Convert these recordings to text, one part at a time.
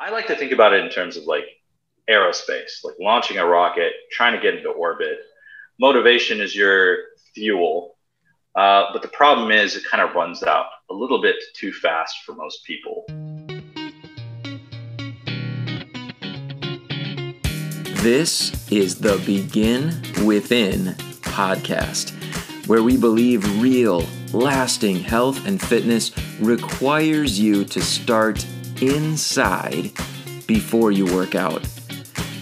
I like to think about it in terms of like aerospace, like launching a rocket, trying to get into orbit. Motivation is your fuel, but the problem is it kind of runs out a little bit too fast for most people. This is the Begin Within podcast, where we believe real, lasting health and fitness requires you to start inside before you work out.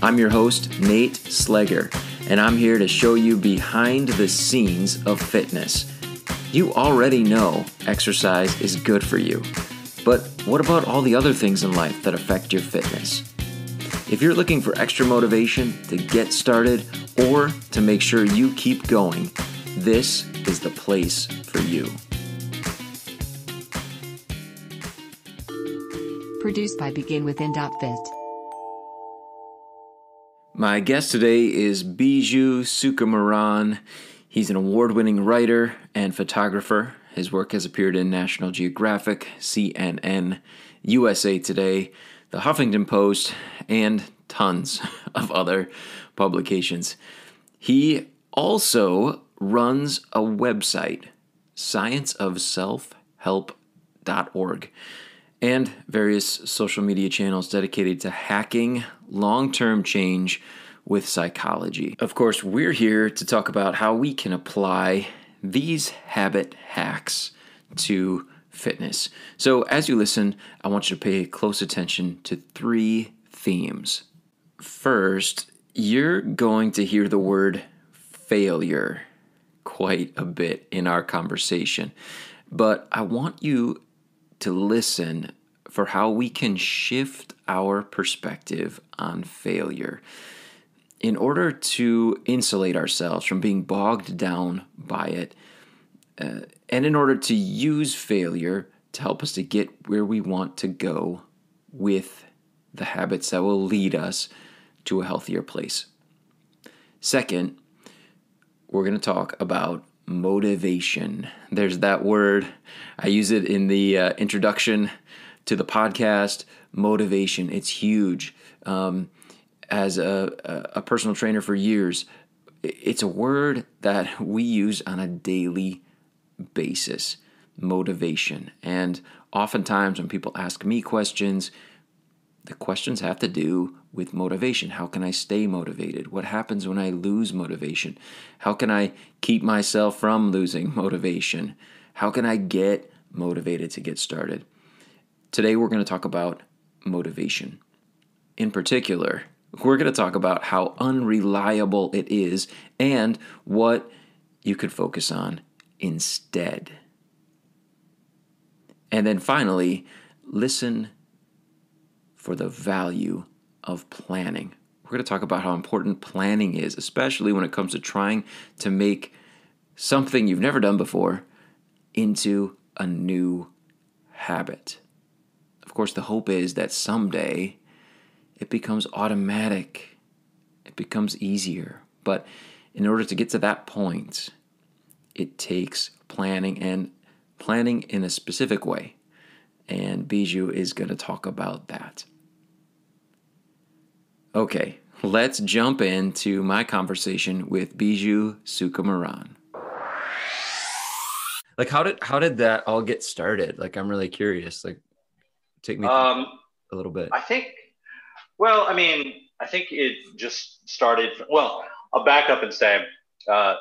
I'm your host, Nate Slegger, and I'm here to show you behind the scenes of fitness. You already know exercise is good for you, but what about all the other things in life that affect your fitness? If you're looking for extra motivation to get started or to make sure you keep going, this is the place for you. Produced by beginwithin.fit. My guest today is Biju Sukumaran. He's an award-winning writer and photographer. His work has appeared in National Geographic, CNN, USA Today, The Huffington Post, and tons of other publications. He also runs a website, scienceofselfhelp.org, and various social media channels dedicated to hacking long-term change with psychology. Of course, we're here to talk about how we can apply these habit hacks to fitness. So as you listen, I want you to pay close attention to three themes. First, you're going to hear the word failure quite a bit in our conversation, but I want you to listen for how we can shift our perspective on failure in order to insulate ourselves from being bogged down by it, and in order to use failure to help us to get where we want to go with the habits that will lead us to a healthier place. Second, we're going to talk about motivation. There's that word. I use it in the introduction to the podcast. Motivation. It's huge. As a personal trainer for years, it's a word that we use on a daily basis. Motivation. And oftentimes when people ask me questions, the questions have to do with motivation. How can I stay motivated? What happens when I lose motivation? How can I keep myself from losing motivation? How can I get motivated to get started? Today we're going to talk about motivation. In particular, we're going to talk about how unreliable it is and what you could focus on instead. And then finally, listen for the value of planning. We're going to talk about how important planning is, especially when it comes to trying to make something you've never done before into a new habit. Of course, the hope is that someday it becomes automatic. It becomes easier. But in order to get to that point, it takes planning, and planning in a specific way. And Biju is going to talk about that. Okay, let's jump into my conversation with Biju Sukumaran. Like, how did that all get started? Like, I'm really curious. Like, take me through a little bit. I think it just started. Well, I'll back up and say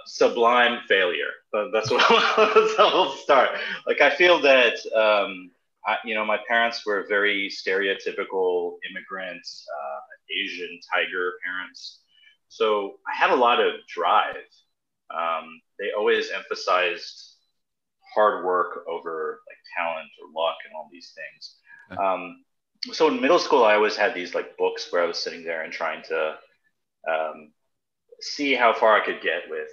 sublime failure. That's what that's how we'll start. Like, I feel that my parents were very stereotypical immigrants, Asian tiger parents. So I had a lot of drive. They always emphasized hard work over like talent or luck and all these things. Okay. So in middle school, I always had these like books where I was sitting there and trying to see how far I could get with,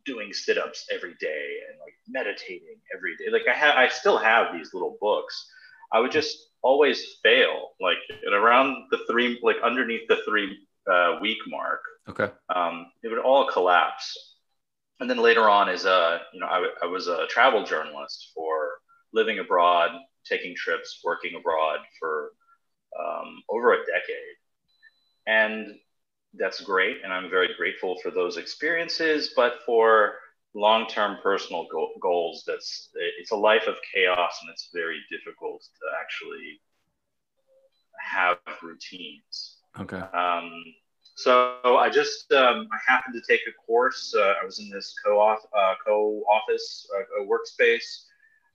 doing sit-ups every day and like meditating every day. Like I still have these little books. I would just always fail, like at around the three, like underneath the 3 week mark. Okay. It would all collapse. And then later on, I was a travel journalist for living abroad, taking trips, working abroad for over a decade. And that's great. And I'm very grateful for those experiences. But for long-term personal goals, it's a life of chaos, and it's very difficult to actually have routines. Okay. So I just I happened to take a course. I was in this co-office workspace,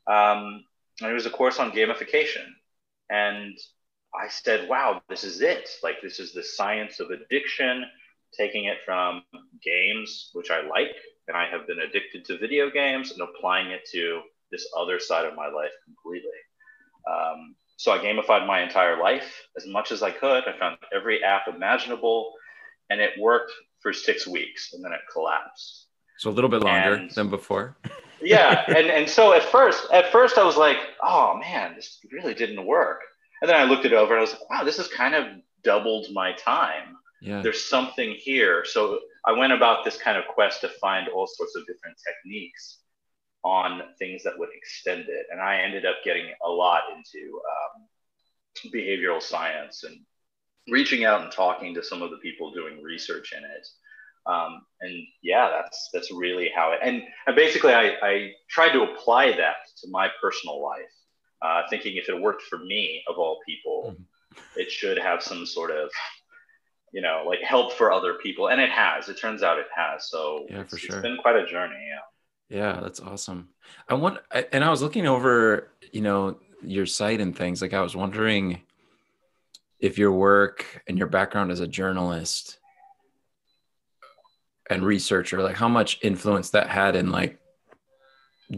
and it was a course on gamification. And I said, "Wow, this is it! Like, this is the science of addiction, taking it from games, which I like, and I have been addicted to video games, and applying it to this other side of my life completely." So I gamified my entire life as much as I could. I found every app imaginable, and it worked for 6 weeks, and then it collapsed. So a little bit longer than before. Yeah, and so at first I was like, "Oh man, this really didn't work." And then I looked it over, and I was like, "Wow, this has kind of doubled my time. Yeah. There's something here." So I went about this kind of quest to find all sorts of different techniques on things that would extend it. And I ended up getting a lot into behavioral science and reaching out and talking to some of the people doing research in it. And yeah, that's really how it, and basically I tried to apply that to my personal life, thinking if it worked for me, of all people, it should have some sort of, like, help for other people. And it has. It turns out it has. So yeah, for sure. It's been quite a journey. Yeah. Yeah, that's awesome. I was looking over, your site and things. Like, I was wondering if your work and your background as a journalist and researcher, like, how much influence that had in, like,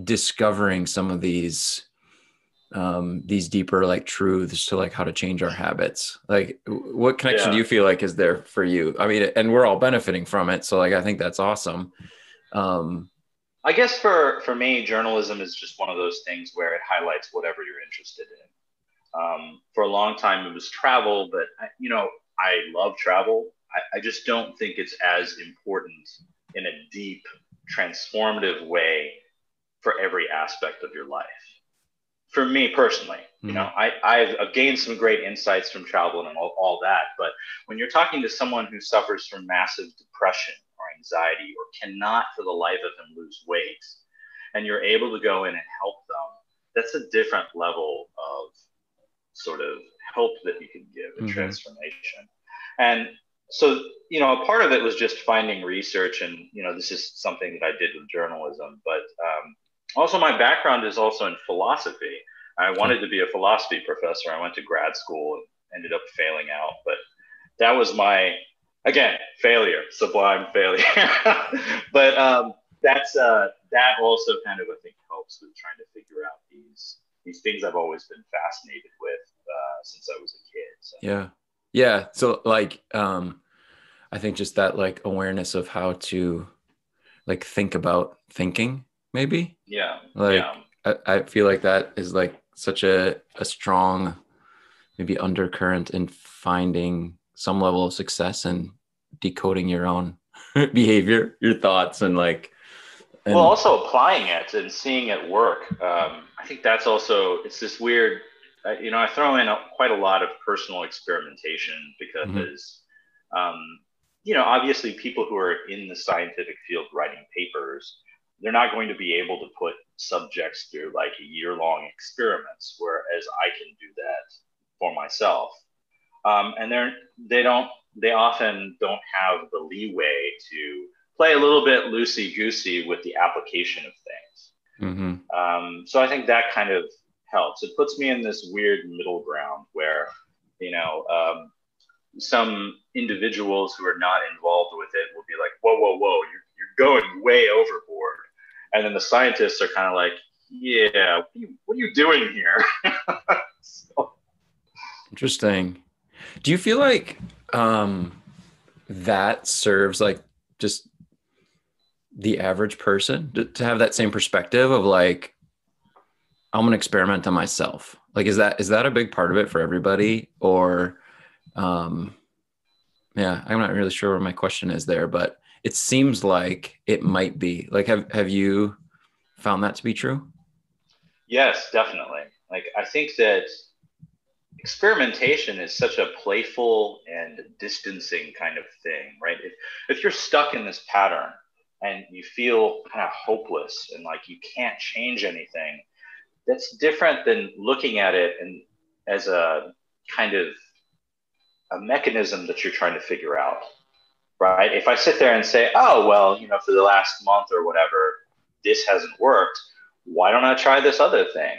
discovering some of these deeper, like, truths to, like, how to change our habits. Like, what connection do you feel like is there for you? I mean, and we're all benefiting from it. So, like, I think that's awesome. I guess for me, journalism is just one of those things where it highlights whatever you're interested in. For a long time, it was travel, but I love travel. I just don't think it's as important in a deep, transformative way for every aspect of your life. For me personally, I've gained some great insights from travel and all that. But when you're talking to someone who suffers from massive depression or anxiety, or cannot for the life of him lose weight, and you're able to go in and help them, that's a different level of sort of help that you can give, a transformation. And so, a part of it was just finding research, and, this is something that I did with journalism, but also my background is also in philosophy. I wanted to be a philosophy professor. I went to grad school and ended up failing out, but that was my, again, failure, sublime failure. But that also kind of, I think, helps with trying to figure out these things I've always been fascinated with since I was a kid. So. Yeah. So, like, I think just that, like, awareness of how to, like, think about thinking, maybe. Yeah. Like, I feel like that is, like, such a strong, maybe, undercurrent in finding some level of success and decoding your own behavior, your thoughts, and, like, well, also applying it and seeing it work. I think that's also, it's this weird, I throw in quite a lot of personal experimentation because, obviously people who are in the scientific field writing papers, they're not going to be able to put subjects through, like, year-long experiments, whereas I can do that for myself. And they often don't have the leeway to play a little bit loosey-goosey with the application of things. So I think that kind of helps. It puts me in this weird middle ground where, some individuals who are not involved with it will be like, whoa, you're going way overboard. And then the scientists are kind of like, yeah, what are you doing here? So. Interesting. Do you feel like that serves, like, just the average person to have that same perspective of, like, I'm going to experiment on myself? Like, is that a big part of it for everybody? Or, I'm not really sure where my question is there, but it seems like it might be. Like, have you found that to be true? Yes, definitely. Like, I think that experimentation is such a playful and distancing kind of thing, right? If you're stuck in this pattern and you feel kind of hopeless and like you can't change anything, that's different than looking at it and as a kind of a mechanism that you're trying to figure out, right? If I sit there and say, oh, well, for the last month or whatever, this hasn't worked, why don't I try this other thing?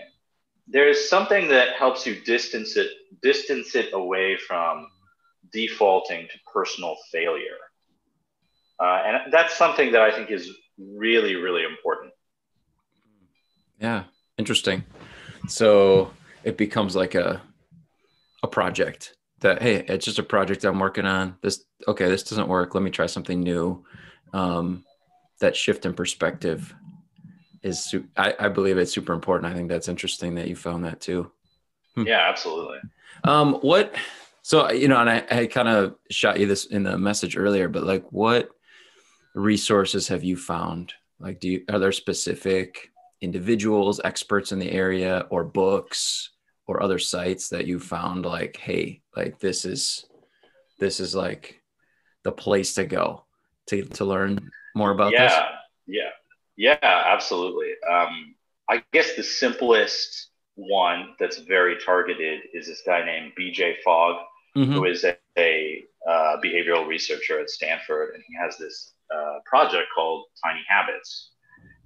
There's something that helps you distance it away from defaulting to personal failure. And that's something that I think is really, really important. Yeah. Interesting. So it becomes like a project that, hey, it's just a project I'm working on. This doesn't work. Let me try something new. That shift in perspective is, I believe it's super important. I think that's interesting that you found that too. Yeah, absolutely. So, and I kind of shot you this in the message earlier, but like what resources have you found? Like, are there specific individuals, experts in the area, or books or other sites that you found like, hey, like this is like the place to go to learn more about this? Yeah, absolutely. I guess the simplest one that's very targeted is this guy named BJ Fogg, who is a behavioral researcher at Stanford, and he has this project called Tiny Habits.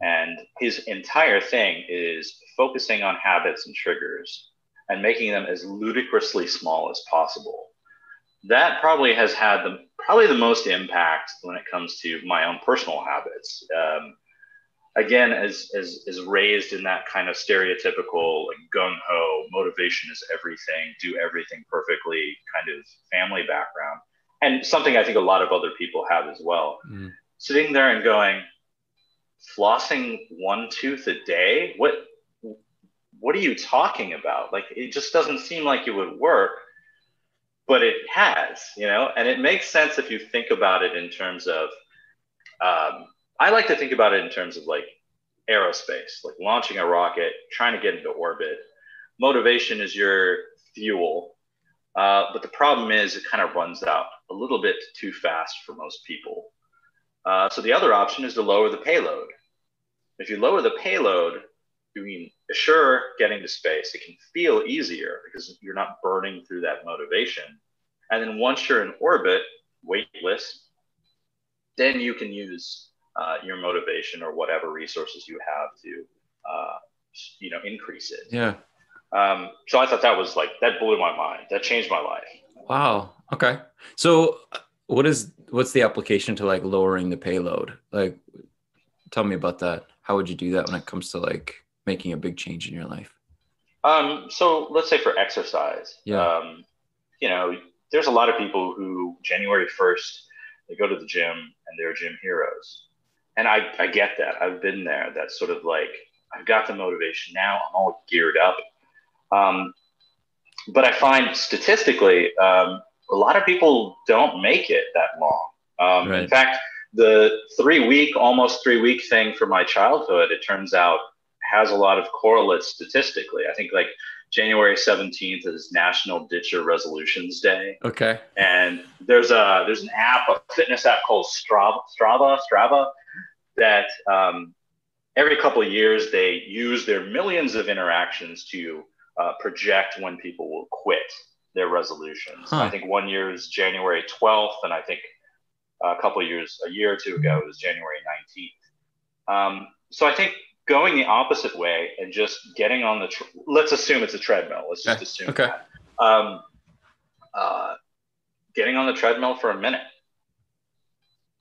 And his entire thing is focusing on habits and triggers and making them as ludicrously small as possible. That probably has had the most impact when it comes to my own personal habits. Again, as raised in that kind of stereotypical like gung ho, motivation is everything, do everything perfectly kind of family background, and something I think a lot of other people have as well. Sitting there and going, flossing one tooth a day? What are you talking about? Like, it just doesn't seem like it would work, but it has, and it makes sense if you think about it in terms of, I like to think about it in terms of like aerospace, like launching a rocket, trying to get into orbit. Motivation is your fuel. But the problem is it kind of runs out a little bit too fast for most people. So the other option is to lower the payload. If you lower the payload, you can assure getting to space. It can feel easier because you're not burning through that motivation. And then once you're in orbit, weightless, then you can use your motivation or whatever resources you have to, increase it. Yeah. So I thought that blew my mind. That changed my life. Wow. Okay. So what's the application to like lowering the payload? Like, tell me about that. How would you do that when it comes to like making a big change in your life? So let's say for exercise, there's a lot of people who January 1st, they go to the gym and they're gym heroes. And I get that. I've been there. That's sort of like, I've got the motivation now. I'm all geared up. But I find statistically, a lot of people don't make it that long. Right. In fact, the almost 3 week thing from my childhood, it turns out has a lot of correlates statistically. I think like January 17th is National Ditch Your Resolutions Day. Okay. And there's an app, a fitness app called Strava, that every couple of years they use their millions of interactions to project when people will quit their resolutions. I think one year is January 12th, and I think a year or two ago, it was January 19th. So I think going the opposite way and just getting on let's assume it's a treadmill. Let's just assume that. Getting on the treadmill for a minute.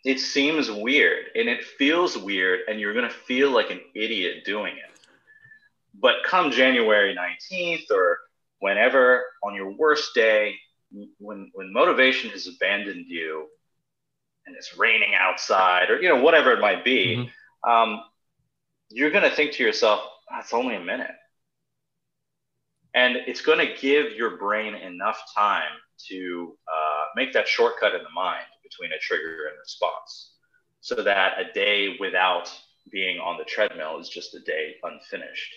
It seems weird and it feels weird and you're going to feel like an idiot doing it. But come January 19th or whenever on your worst day, when motivation has abandoned you and it's raining outside or, whatever it might be, you're going to think to yourself, it's only a minute. And it's going to give your brain enough time to make that shortcut in the mind between a trigger and response so that a day without being on the treadmill is just a day unfinished.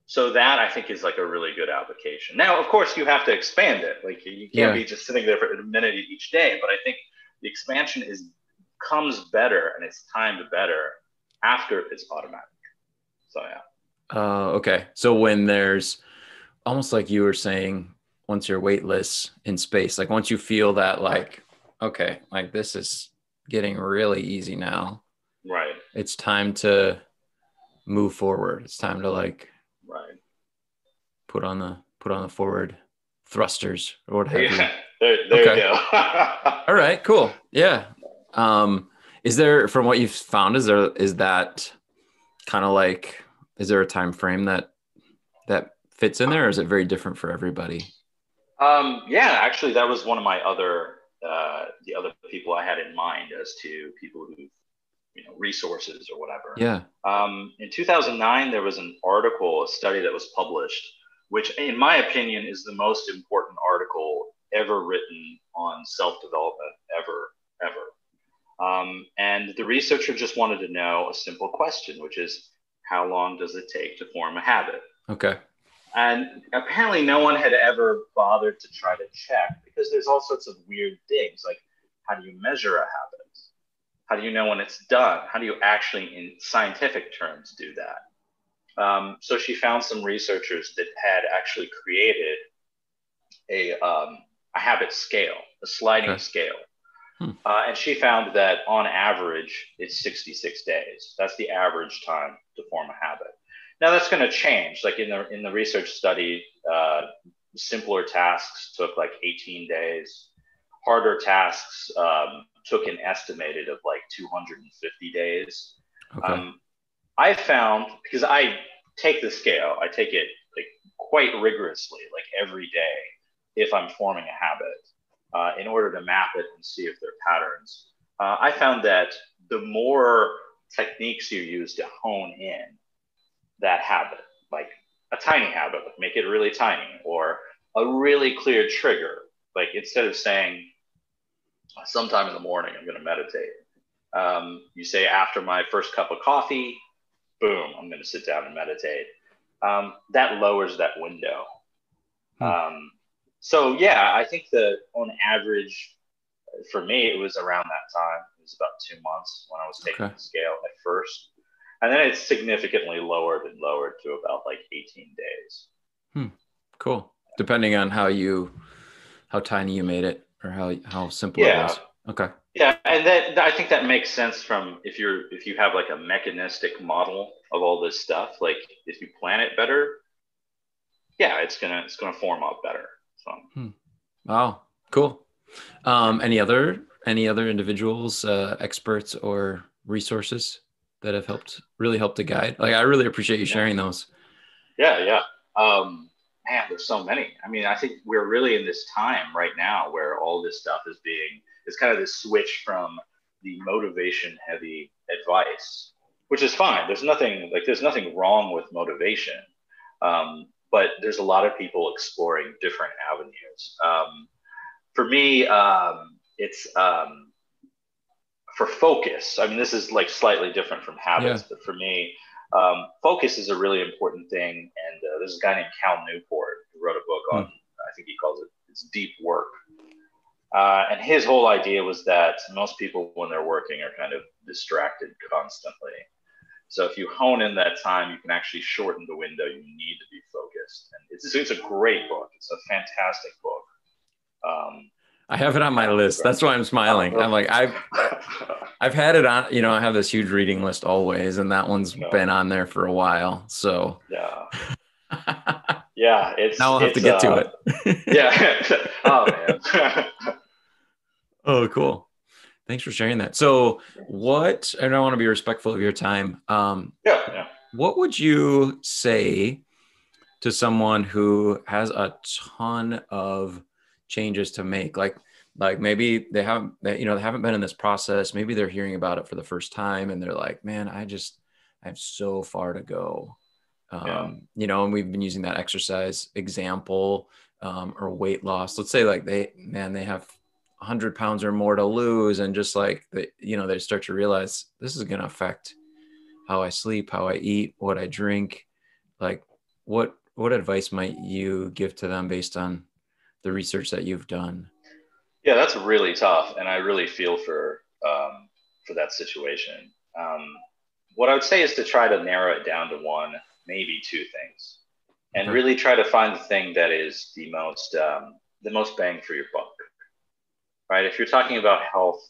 So that I think is like a really good application. Now, of course, you have to expand it. Like you can't be just sitting there for a minute each day. But I think the expansion comes better and it's timed better after it's automatic. So yeah. Okay. So when there's almost like you were saying, once you're weightless in space, like once you feel that, like, okay, like this is getting really easy now. Right. It's time to move forward. It's time to like put on the forward thrusters or what have you. There okay. You go. All right, cool. Yeah. Is there, from what you've found, is that kind of like, is there a time frame that fits in there, or is it very different for everybody? Yeah, actually that was one of my the other people I had in mind as to people who, resources or whatever. Yeah. In 2009, there was a study that was published, which in my opinion is the most important article ever written on self-development ever. And the researcher just wanted to know a simple question, which is, how long does it take to form a habit? Okay. And apparently no one had ever bothered to try to check, because there's all sorts of weird things, like how do you measure a habit? How do you know when it's done? How do you actually, in scientific terms, do that? So she found some researchers that had actually created a habit scale, a sliding scale. And she found that on average, it's 66 days. That's the average time to form a habit. Now that's going to change. Like in the research study, simpler tasks took like 18 days. Harder tasks took an estimated of like 250 days. Okay. I found, because I take the scale, I take it like quite rigorously, like every day, if I'm forming a habit, in order to map it and see if there are patterns. I found that the more techniques you use to hone in that habit, like a tiny habit, like make it really tiny, or a really clear trigger, like instead of saying sometime in the morning I'm going to meditate, you say after my first cup of coffee, boom, I'm going to sit down and meditate. That lowers that window. So yeah, I think that on average, for me, it was around that time. It was about 2 months when I was taking the scale at first. And then it's significantly lowered to about like 18 days. Cool. Depending on how tiny you made it, or how simple it was. Okay. Yeah, and that I think that makes sense from if you have like a mechanistic model of all this stuff. Like if you plan it better, yeah, it's gonna form up better. So. Wow, cool. Any other individuals, experts, or resources that have really helped to guide? Like, I really appreciate you sharing those. Yeah. Man, there's so many. I mean, I think we're really in this time right now where all this stuff it's kind of this switch from the motivation heavy advice, which is fine. There's nothing wrong with motivation. But there's a lot of people exploring different avenues. For me, it's for focus. I mean, this is like slightly different from habits, but for me, focus is a really important thing. And there's a guy named Cal Newport who wrote a book on, I think he calls it's deep work. And his whole idea was that most people, when they're working, are kind of distracted constantly. So if you hone in that time, you can actually shorten the window you need to be focused. And it's a great book. It's a fantastic book. I have it on my list. That's why I'm smiling. I'm like, I've had it on, I have this huge reading list always, and that one's been on there for a while. So yeah, now I'll have to get to it. Yeah. Oh man. Oh, cool. Thanks for sharing that. So and I want to be respectful of your time. What would you say to someone who has a ton of changes to make? Like maybe they haven't been in this process. Maybe they're hearing about it for the first time and they're like, man, I have so far to go. And we've been using that exercise example, or weight loss. Let's say like they have 100 pounds or more to lose. And just like, they start to realize this is going to affect how I sleep, how I eat, what I drink. Like, what advice might you give to them based on the research that you've done? Yeah, that's really tough, and I really feel for that situation. What I would say is to try to narrow it down to one, maybe two things, and Okay. really try to find the thing that is the most bang for your buck. Right? If you're talking about health,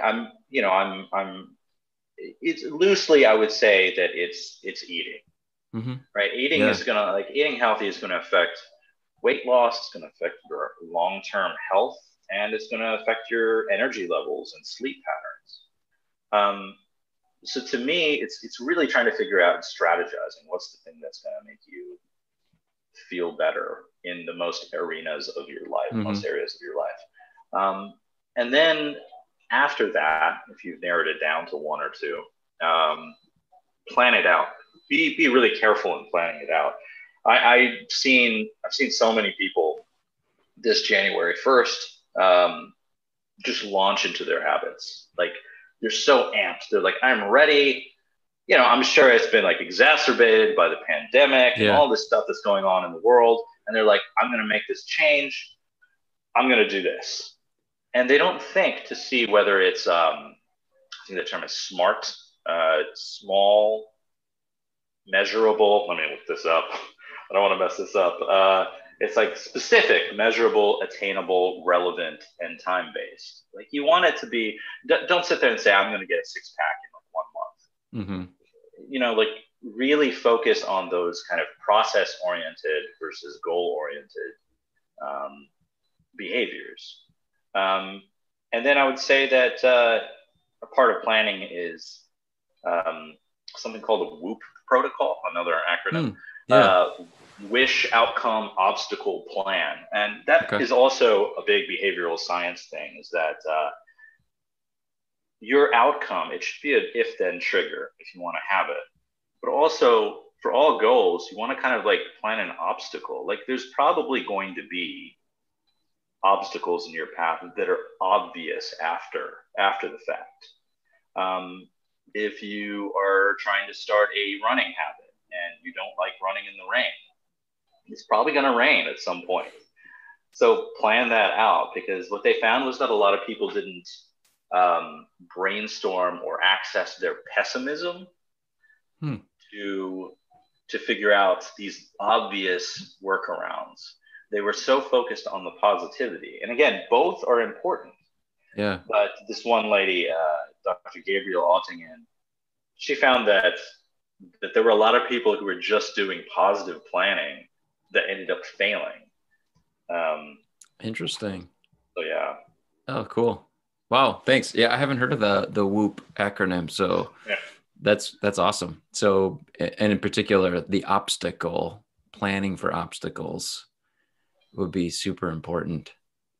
I'm it's loosely I would say that it's eating. Mm-hmm. Right? Yeah. Eating healthy is gonna affect weight loss, it's gonna affect your long-term health, and it's gonna affect your energy levels and sleep patterns. So to me, it's really trying to figure out and strategizing what's the thing that's gonna make you feel better in the most arenas of your life, Mm-hmm. most areas of your life. And then after that, if you've narrowed it down to one or two, um, plan it out. Be really careful in planning it out. I've seen so many people this January 1st just launch into their habits. Like they're so amped. They're like, I'm ready. I'm sure it's been like exacerbated by the pandemic and Yeah. all this stuff that's going on in the world. And they're like, I'm going to make this change. I'm going to do this. And they don't think to see whether it's, I think the term is smart, small, measurable. Let me look this up. I don't want to mess this up. It's like specific, measurable, attainable, relevant, and time based. Like you want it to be, don't sit there and say, I'm going to get a six pack in like 1 month. Mm-hmm. Like really focus on those kind of process oriented versus goal oriented um, behaviors. Um, and then I would say that a part of planning is um, something called a WHOOP protocol, another acronym. Hmm. Yeah. Uh, Wish, outcome, obstacle, plan. And that Okay. is also a big behavioral science thing, is that your outcome, it should be an if then trigger if you want to have it. But also for all goals, you want to kind of like plan an obstacle. Like there's probably going to be obstacles in your path that are obvious after the fact. Um, if you are trying to start a running habit and you don't like running in the rain, it's probably going to rain at some point. So plan that out, because what they found was that a lot of people didn't brainstorm or access their pessimism Hmm. to figure out these obvious workarounds. They were so focused on the positivity, and again, both are important. Yeah. But this one lady, Dr. Gabriel Ottingen, she found that there were a lot of people who were just doing positive planning that ended up failing. Um, Interesting. so yeah, Oh, cool. Wow. Thanks. Yeah, I haven't heard of the WHOOP acronym, so yeah, that's awesome. So, and in particular, the obstacle planning for obstacles would be super important.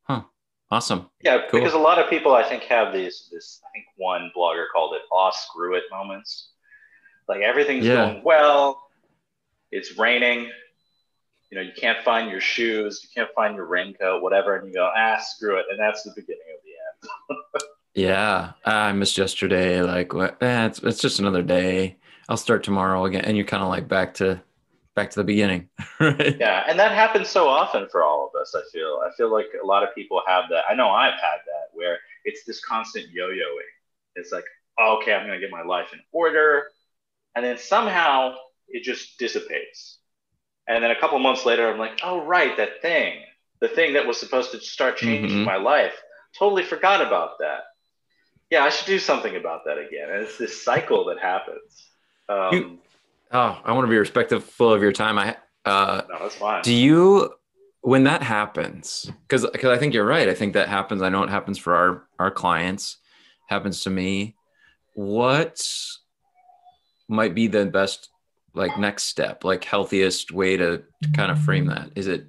Huh. Awesome. yeah. Because a Cool. lot of people, I think, have these. This I think one blogger called it "aw screw it" moments. Like everything's Yeah. going well, it's raining, you can't find your shoes, you can't find your raincoat, whatever, and you go, screw it, and that's the beginning of the end. Yeah. I missed yesterday. Like, what? It's just another day. I'll start tomorrow again. And you're kind of like back to the beginning, right? Yeah, and that happens so often for all of us. I feel like a lot of people have that. I know I've had that, where it's this constant yo-yoing. It's like, oh, okay, I'm gonna get my life in order, and then somehow it just dissipates. And then a couple months later, I'm like, oh right, the thing that was supposed to start changing Mm-hmm. my life, totally forgot about that. Yeah, I should do something about that again. And it's this cycle that happens. You, Um, oh, I want to be respectful of your time. no, that's fine. Do you, when that happens, because I think you're right. I think that happens. I know it happens for our clients, happens to me. What might be the best like next step, like healthiest way to kind of frame that? Is it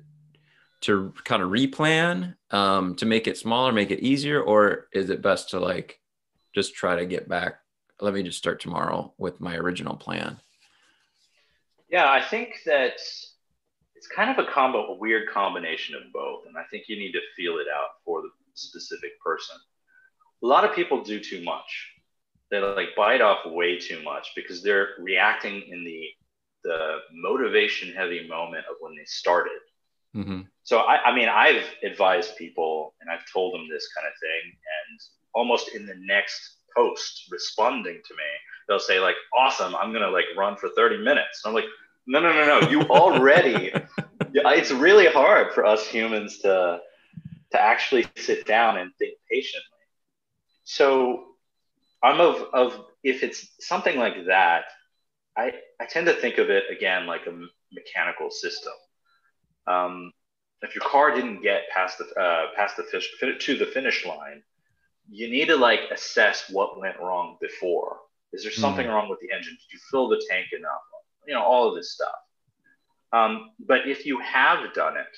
to kind of replan, to make it smaller, make it easier, or is it best to like just try to get back? Let me just start tomorrow with my original plan. Yeah, I think that it's kind of a weird combination of both. And I think you need to feel it out for the specific person. A lot of people do too much. They like bite off way too much because they're reacting in the the motivation heavy moment of when they started. Mm-hmm. So I mean, I've advised people and I've told them this kind of thing, and almost in the next post responding to me, they'll say like, awesome, I'm going to like run for 30 minutes. And I'm like, no. You already, it's really hard for us humans to actually sit down and think patiently. So I'm of if it's something like that, I tend to think of it again like a mechanical system. If your car didn't get to the finish line, you need to like assess what went wrong before. Is there something wrong with the engine? Did you fill the tank enough? All of this stuff. But if you have done it,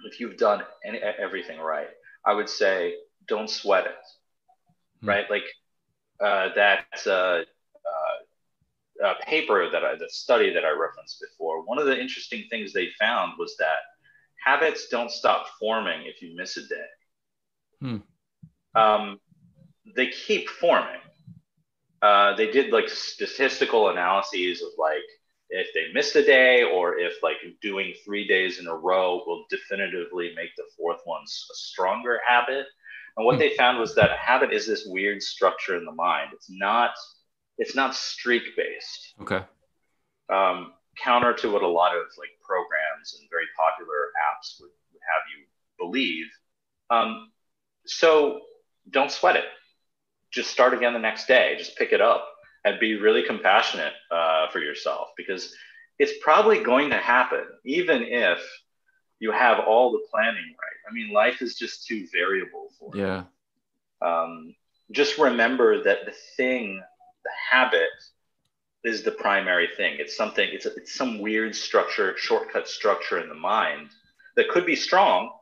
if you've done everything right, I would say don't sweat it, right? Like paper the study that I referenced before, one of the interesting things they found was that habits don't stop forming if you miss a day. They keep forming. They did like statistical analyses of like if they missed a day or if like doing 3 days in a row will definitively make the fourth one a stronger habit. And what they found was that a habit is this weird structure in the mind. It's not streak based. Okay. Counter to what a lot of like programs and very popular apps would have you believe. So don't sweat it. Just start again the next day. Just pick it up and be really compassionate for yourself, because it's probably going to happen, even if you have all the planning right. I mean, life is just too variable for it. Yeah. Just remember that the habit is the primary thing. It's some weird structure, shortcut structure in the mind that could be strong,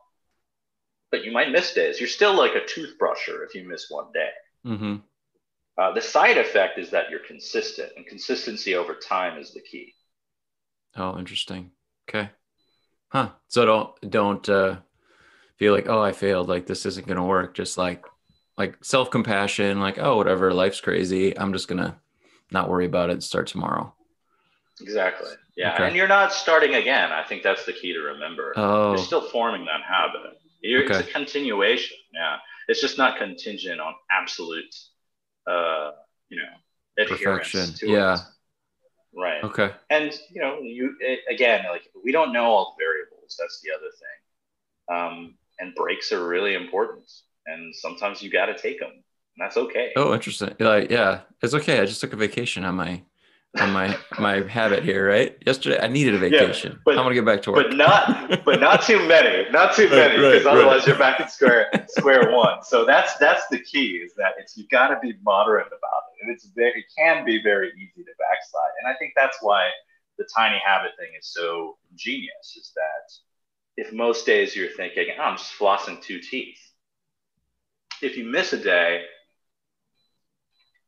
but you might miss days. You're still like a toothbrusher if you miss one day. Mm-hmm. The side effect is that you're consistent, and consistency over time is the key. Oh, interesting. Okay. Huh. So don't feel like, oh, I failed. Like this isn't going to work. Just like self-compassion, like, oh, whatever, life's crazy. I'm just going to not worry about it. Start tomorrow. Exactly. Yeah. Okay. And you're not starting again. I think that's the key to remember. Oh. You're still forming that habit. It's a continuation. Yeah. It's just not contingent on absolute, adherence perfection. to Yeah. it. Right. Okay. And, again, like we don't know all the variables. That's the other thing. And breaks are really important. And sometimes you got to take them. And that's okay. Oh, interesting. Like, yeah, it's okay. I just took a vacation on my habit here, right? Yesterday, I needed a vacation. Yeah, but I'm gonna get back to work. But not too many, because otherwise you're back at square one. So that's the key, is that you got to be moderate about it, and it can be very easy to backslide. And I think that's why the tiny habit thing is so genius. Is that if most days you're thinking, oh, I'm just flossing 2 teeth. If you miss a day,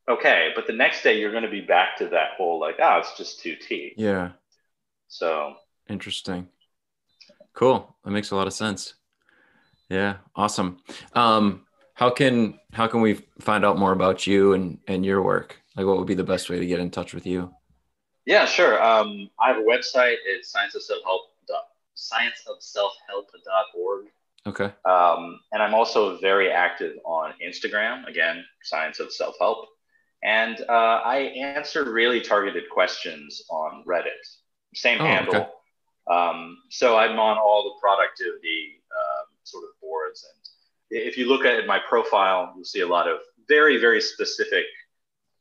okay, but the next day you're going to be back to that whole like, it's just 2 teeth. Yeah. So interesting. Cool. That makes a lot of sense. Yeah. Awesome. How can we find out more about you and your work? Like, what would be the best way to get in touch with you? Yeah, sure. I have a website. It's scienceofselfhelp.org. Okay. And I'm also very active on Instagram. Again, Science of Self-Help. And I answer really targeted questions on Reddit. Same handle. Okay. So I'm on all the productivity sort of boards. And if you look at my profile, you'll see a lot of very, very specific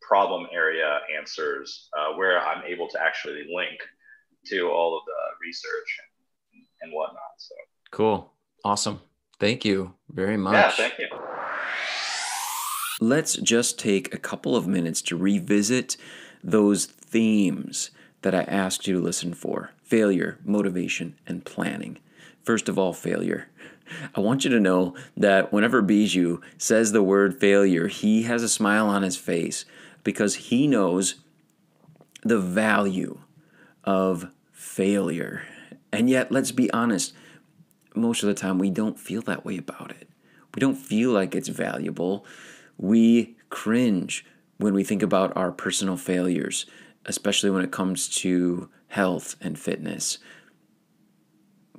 problem area answers where I'm able to actually link to all of the research and whatnot. So cool. Awesome. Thank you very much. Yeah, thank you. Let's just take a couple of minutes to revisit those themes that I asked you to listen for: failure, motivation, and planning. First of all, failure. I want you to know that whenever Biju says the word failure, he has a smile on his face because he knows the value of failure. And yet, let's be honest, most of the time we don't feel that way about it. We don't feel like it's valuable. We cringe when we think about our personal failures. especially when it comes to health and fitness.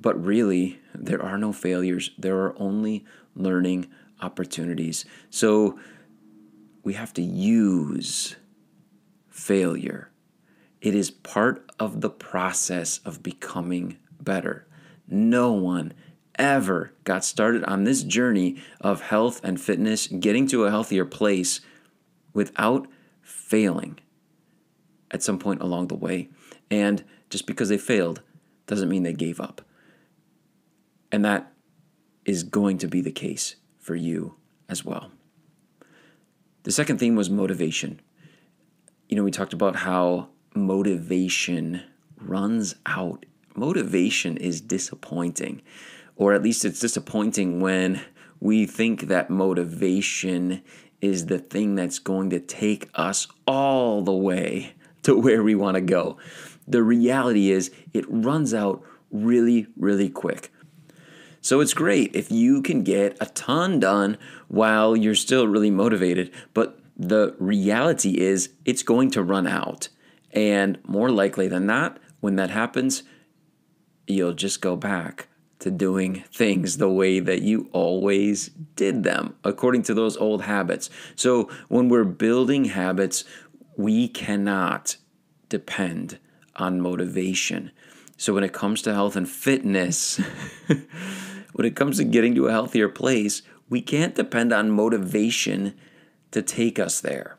But really, there are no failures. There are only learning opportunities. So we have to use failure. It is part of the process of becoming better. No one ever got started on this journey of health and fitness, getting to a healthier place, without failing at some point along the way. And just because they failed doesn't mean they gave up. And that is going to be the case for you as well. The second theme was motivation. We talked about how motivation runs out. Motivation is disappointing, or at least it's disappointing when we think that motivation is the thing that's going to take us all the way to where we want to go. The reality is it runs out really, really quick. So it's great if you can get a ton done while you're still really motivated, but the reality is it's going to run out. And more likely than not, when that happens, you'll just go back to doing things the way that you always did them, according to those old habits. So when we're building habits, we cannot depend on motivation. So when it comes to health and fitness, when it comes to getting to a healthier place, we can't depend on motivation to take us there.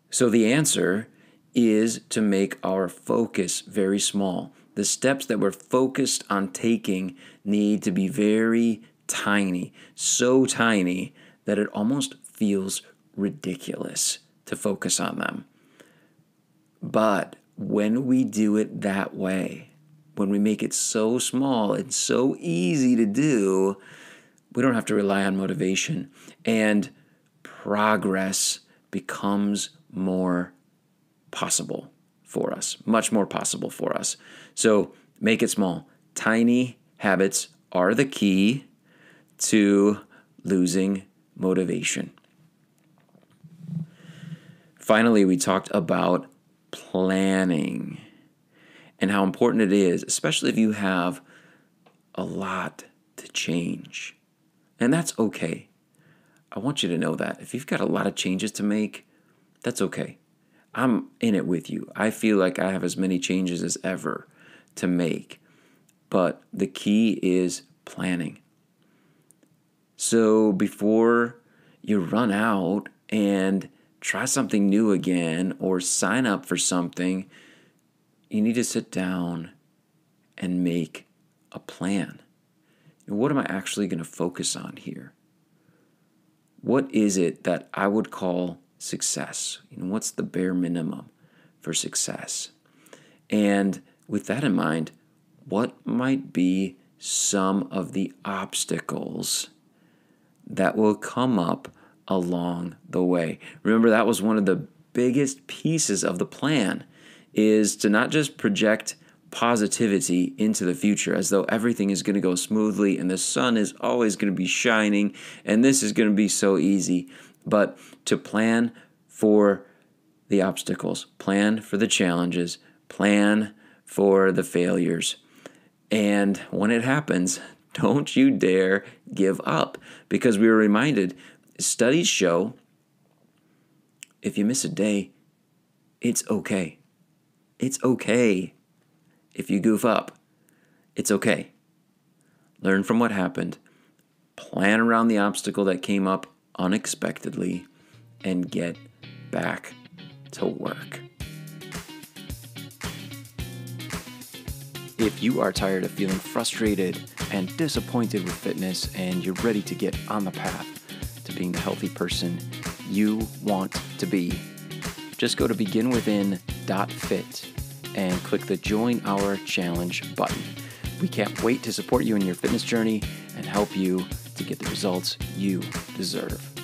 So the answer is to make our focus very small. The steps that we're focused on taking need to be very tiny, so tiny that it almost feels ridiculous to focus on them. But when we do it that way, when we make it so small and so easy to do, we don't have to rely on motivation, and progress becomes more possible for us, much more possible for us. So make it small. Tiny habits are the key to losing motivation. Finally, we talked about planning and how important it is, especially if you have a lot to change. And that's okay. I want you to know that. If you've got a lot of changes to make, that's okay. I'm in it with you. I feel like I have as many changes as ever to make. But the key is planning. So before you run out and try something new again or sign up for something, you need to sit down and make a plan. What am I actually going to focus on here? What is it that I would call success? What's the bare minimum for success? And with that in mind, what might be some of the obstacles that will come up along the way? Remember, that was one of the biggest pieces of the plan, is to not just project positivity into the future as though everything is going to go smoothly and the sun is always going to be shining and this is going to be so easy, but to plan for the obstacles, plan for the challenges, plan for the failures. And when it happens, don't you dare give up, because we were reminded, studies show if you miss a day, it's okay. It's okay. If you goof up, it's okay. Learn from what happened, plan around the obstacle that came up unexpectedly, and get back to work. If you are tired of feeling frustrated and disappointed with fitness and you're ready to get on the path to being the healthy person you want to be, just go to beginwithin.fit and click the Join Our Challenge button. We can't wait to support you in your fitness journey and help you to get the results you deserve.